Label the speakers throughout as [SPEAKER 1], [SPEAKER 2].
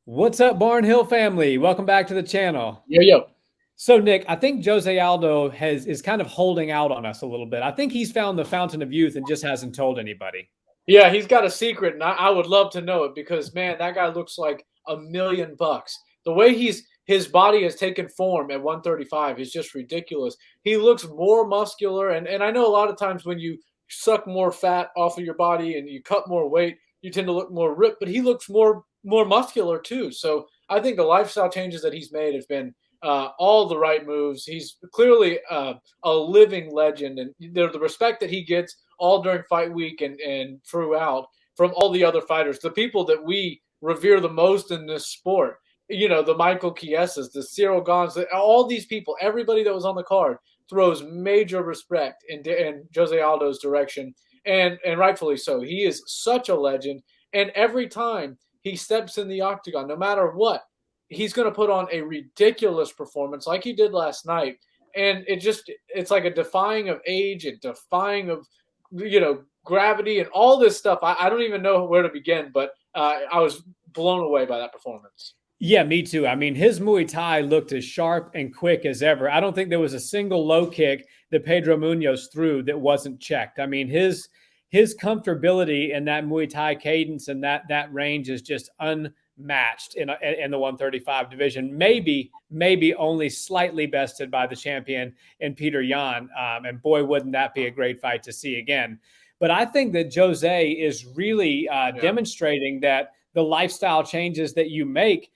[SPEAKER 1] What's up, Barnhill family? Welcome back to the channel.
[SPEAKER 2] Yo, yo.
[SPEAKER 1] So, Nick, I think Jose Aldo is kind of holding out on us a little bit. I think he's found the fountain of youth and just hasn't told anybody.
[SPEAKER 2] Yeah, he's got a secret, and I would love to know it because man, that guy looks like $1 million. The way his body has taken form at 135 is just ridiculous. He looks more muscular, and I know a lot of times when you suck more fat off of your body and you cut more weight, you tend to look more ripped, but he looks more muscular too. So I think the lifestyle changes that he's made have been all the right moves. He's clearly a living legend, and the respect that he gets all during fight week and throughout from all the other fighters, the people that we revere the most in this sport. You know, the Michael Chiesas, the Cyril Gons, all these people, everybody that was on the card throws major respect in Jose Aldo's direction, and rightfully so. He is such a legend, and every time he steps in the octagon, no matter what, he's going to put on a ridiculous performance like he did last night. And it's like a defying of age and defying of, gravity and all this stuff. I don't even know where to begin, but I was blown away by that performance.
[SPEAKER 1] Yeah, me too. I mean, his Muay Thai looked as sharp and quick as ever. I don't think there was a single low kick that Pedro Munhoz threw that wasn't checked. I mean, his comfortability in that Muay Thai cadence and that range is just unmatched in the 135 division. Maybe only slightly bested by the champion in Peter Yan. And boy, wouldn't that be a great fight to see again. But I think that Jose is really demonstrating that the lifestyle changes that you make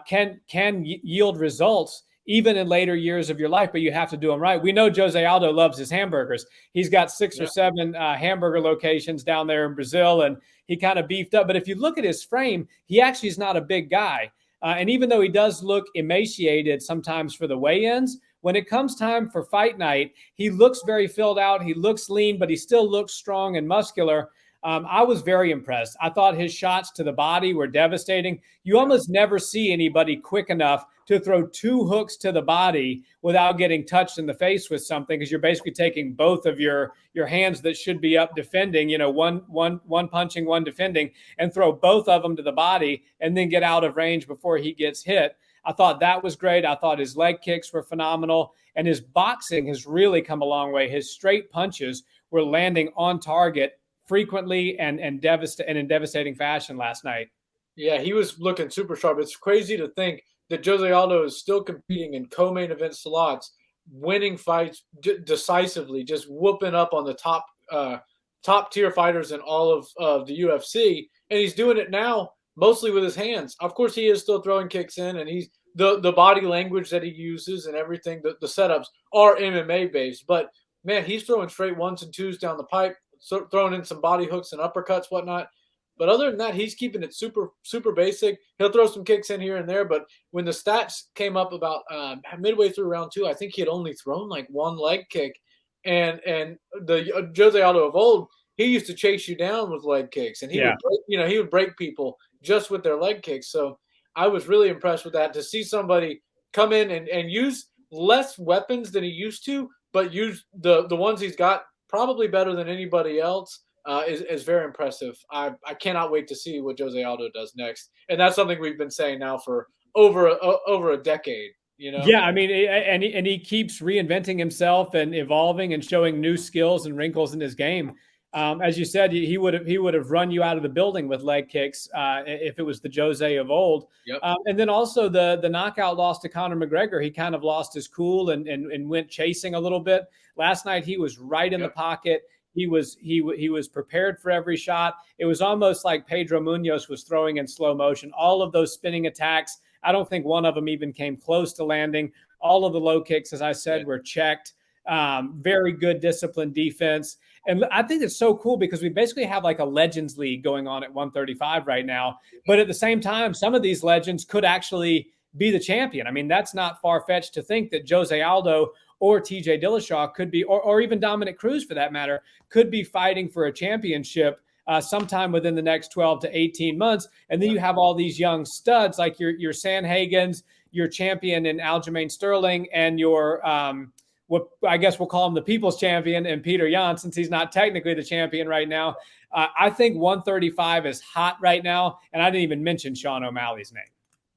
[SPEAKER 1] can yield results even in later years of your life, but you have to do them right. We know Jose Aldo loves his hamburgers. He's got 6 or 7 hamburger locations down there in Brazil, and he kind of beefed up. But if you look at his frame, he actually is not a big guy. And even though he does look emaciated sometimes for the weigh-ins, when it comes time for fight night, he looks very filled out. He looks lean, but he still looks strong and muscular. I was very impressed. I thought his shots to the body were devastating. You almost never see anybody quick enough to throw 2 hooks to the body without getting touched in the face with something, because you're basically taking both of your hands that should be up defending, one punching, one defending, and throw both of them to the body and then get out of range before he gets hit. I thought that was great. I thought his leg kicks were phenomenal, and his boxing has really come a long way. His straight punches were landing on target frequently and in devastating fashion last night.
[SPEAKER 2] Yeah, he was looking super sharp. It's crazy to think that Jose Aldo is still competing in co-main event slots, winning fights decisively, just whooping up on the top tier fighters in all of the UFC, and he's doing it now mostly with his hands. Of course, he is still throwing kicks in, and he's the body language that he uses and everything. The setups are MMA based, but man, he's throwing straight ones and twos down the pipe, throwing in some body hooks and uppercuts, whatnot. But other than that, he's keeping it super basic. He'll throw some kicks in here and there. But when the stats came up about midway through round 2, I think he had only thrown like 1 leg kick. And the Jose Aldo of old, he used to chase you down with leg kicks, and he would break people just with their leg kicks. So I was really impressed with that, to see somebody come in and use less weapons than he used to, but use the ones he's got probably better than anybody else. Is very impressive. I cannot wait to see what Jose Aldo does next, and that's something we've been saying now for over a decade.
[SPEAKER 1] Yeah, I mean, and he keeps reinventing himself and evolving and showing new skills and wrinkles in his game. As you said, he would have run you out of the building with leg kicks if it was the Jose of old.
[SPEAKER 2] Yep.
[SPEAKER 1] And then also the knockout loss to Conor McGregor, he kind of lost his cool and went chasing a little bit. Last night he was right in the pocket. He was prepared for every shot. It was almost like Pedro Munhoz was throwing in slow motion. All of those spinning attacks, I don't think one of them even came close to landing. All of the low kicks, as I said, were checked. Very good disciplined defense. And I think it's so cool because we basically have like a Legends League going on at 135 right now. But at the same time, some of these legends could actually be the champion. I mean, that's not far-fetched to think that Jose Aldo or TJ Dillashaw could be, or even Dominic Cruz for that matter, could be fighting for a championship sometime within the next 12 to 18 months. And then you have all these young studs like your Sanhagens, your champion in Aljamain Sterling, and your, what I guess we'll call him the people's champion, and Peter Yan, since he's not technically the champion right now. I think 135 is hot right now. And I didn't even mention Sean O'Malley's name.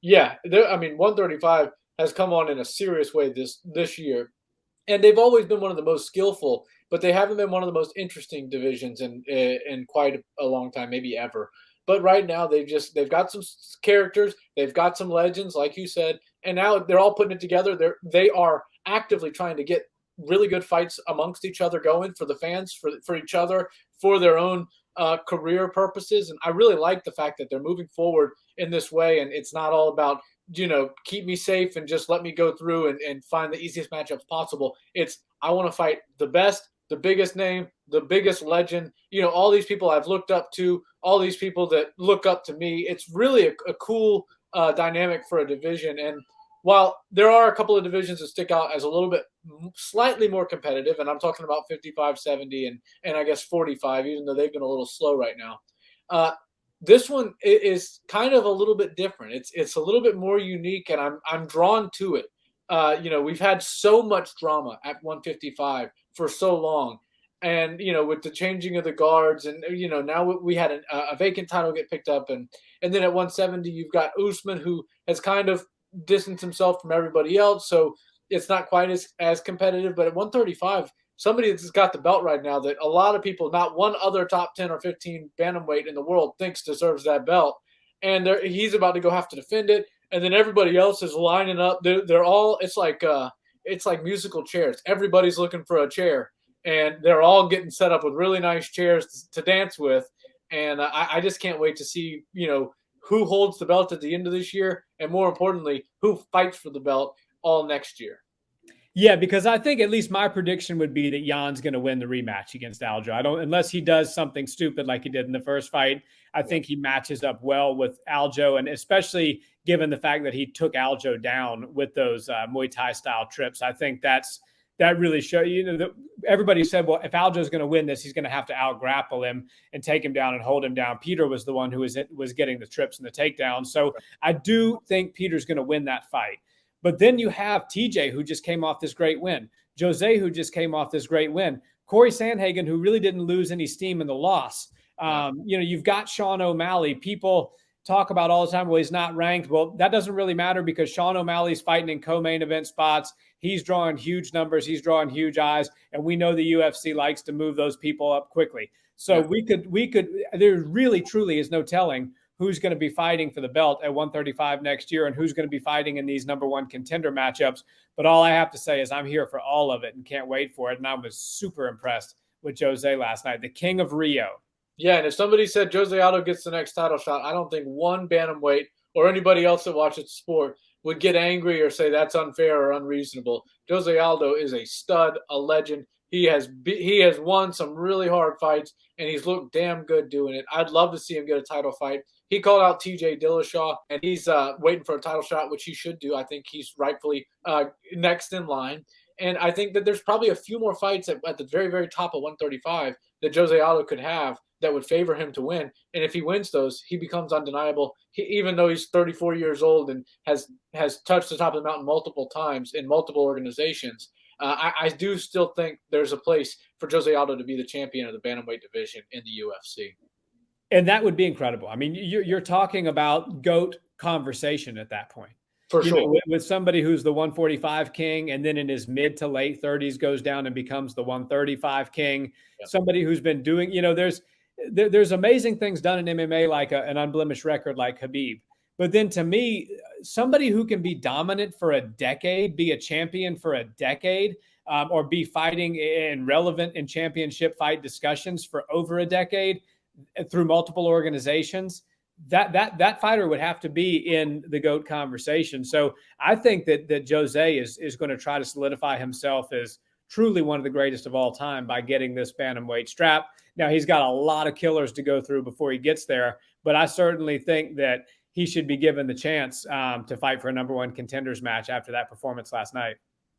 [SPEAKER 2] Yeah, I mean, 135 has come on in a serious way this year, and they've always been one of the most skillful, but they haven't been one of the most interesting divisions in quite a long time, maybe ever. But right now, they've got some characters, they've got some legends, like you said, and now they're all putting it together. They are actively trying to get really good fights amongst each other going for the fans, for each other, for their own career purposes. And I really like the fact that they're moving forward in this way, and it's not all about keep me safe and just let me go through and find the easiest matchups possible. It's I want to fight the best, the biggest name, the biggest legend, all these people I've looked up to, all these people that look up to me. It's really a cool dynamic for a division. And while there are a couple of divisions that stick out as a little bit slightly more competitive, and I'm talking about 55, 70, and I guess 45, even though they've been a little slow right now. This one is kind of a little bit different. It's a little bit more unique, and I'm drawn to it. We've had so much drama at 155 for so long, and with the changing of the guards, and now we had a vacant title get picked up, and then at 170 you've got Usman, who has kind of distanced himself from everybody else, so it's not quite as competitive. But at 135, somebody that's got the belt right now that a lot of people, not one other top 10 or 15 bantamweight in the world thinks deserves that belt. And he's about to go have to defend it. And then everybody else is lining up. They're all, it's like musical chairs. Everybody's looking for a chair, and they're all getting set up with really nice chairs to dance with. And I just can't wait to see, who holds the belt at the end of this year. And more importantly, who fights for the belt all next year.
[SPEAKER 1] Yeah, because I think at least my prediction would be that Jan's going to win the rematch against Aldo. I don't, unless he does something stupid like he did in the first fight. I think he matches up well with Aldo, and especially given the fact that he took Aldo down with those Muay Thai style trips. I think that really shows. Everybody said, well, if Aldo's going to win this, he's going to have to out grapple him and take him down and hold him down. Peter was the one who was getting the trips and the takedowns. So I do think Peter's going to win that fight. But then you have TJ, who just came off this great win. Jose, who just came off this great win. Corey Sandhagen, who really didn't lose any steam in the loss. You've got Sean O'Malley. People talk about all the time, well, he's not ranked. Well, that doesn't really matter because Sean O'Malley's fighting in co-main event spots. He's drawing huge numbers. He's drawing huge eyes. And we know the UFC likes to move those people up quickly. So we could, there really, truly is no telling who's going to be fighting for the belt at 135 next year and who's going to be fighting in these number one contender matchups. But all I have to say is I'm here for all of it and can't wait for it. And I was super impressed with Jose last night, the King of Rio.
[SPEAKER 2] Yeah, and if somebody said Jose Aldo gets the next title shot, I don't think one bantamweight or anybody else that watches the sport would get angry or say that's unfair or unreasonable. Jose Aldo is a stud, a legend. He has won some really hard fights, and he's looked damn good doing it. I'd love to see him get a title fight. He called out TJ Dillashaw, and he's waiting for a title shot, which he should do. I think he's rightfully next in line. And I think that there's probably a few more fights at the very, very top of 135 that Jose Aldo could have that would favor him to win. And if he wins those, he becomes undeniable. Even though he's 34 years old and has touched the top of the mountain multiple times in multiple organizations, I do still think there's a place for Jose Aldo to be the champion of the bantamweight division in the UFC.
[SPEAKER 1] And that would be incredible. I mean, you're talking about GOAT conversation at that point.
[SPEAKER 2] For sure.
[SPEAKER 1] With somebody who's the 145 king and then in his mid to late 30s goes down and becomes the 135 king. Yeah. Somebody who's been doing, there's amazing things done in MMA like an unblemished record like Khabib. But then to me, somebody who can be dominant for a decade, be a champion for a decade, or be fighting in relevant and championship fight discussions for over a decade through multiple organizations, that fighter would have to be in the GOAT conversation. So I think that Jose is going to try to solidify himself as truly one of the greatest of all time by getting this bantamweight strap. Now, he's got a lot of killers to go through before he gets there, but I certainly think that he should be given the chance to fight for a number one contenders match after that performance last night.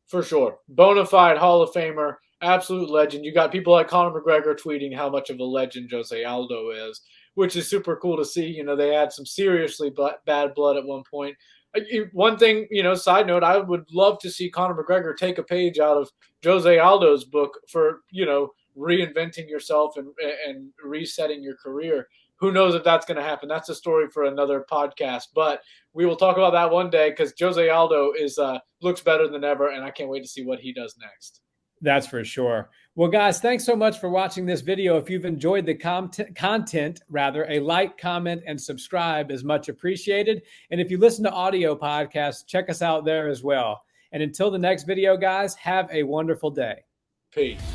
[SPEAKER 1] For
[SPEAKER 2] sure. Bona fide Hall of Famer, absolute legend. You got people like Conor McGregor tweeting how much of a legend Jose Aldo is, which is super cool to see. They had some seriously bad blood at one point. One thing, side note, I would love to see Conor McGregor take a page out of Jose Aldo's book for, reinventing yourself and resetting your career. who knows if that's going to happen? That's a story for another podcast. But we will talk about that one day because José Aldo is looks better than ever, and I can't wait to see what he does next.
[SPEAKER 1] That's for sure. Well, guys, thanks so much for watching this video. If you've enjoyed the content, a like, comment, and subscribe is much appreciated. And if you listen to audio podcasts, check us out there as well. And until the next video, guys, have a wonderful day.
[SPEAKER 2] Peace.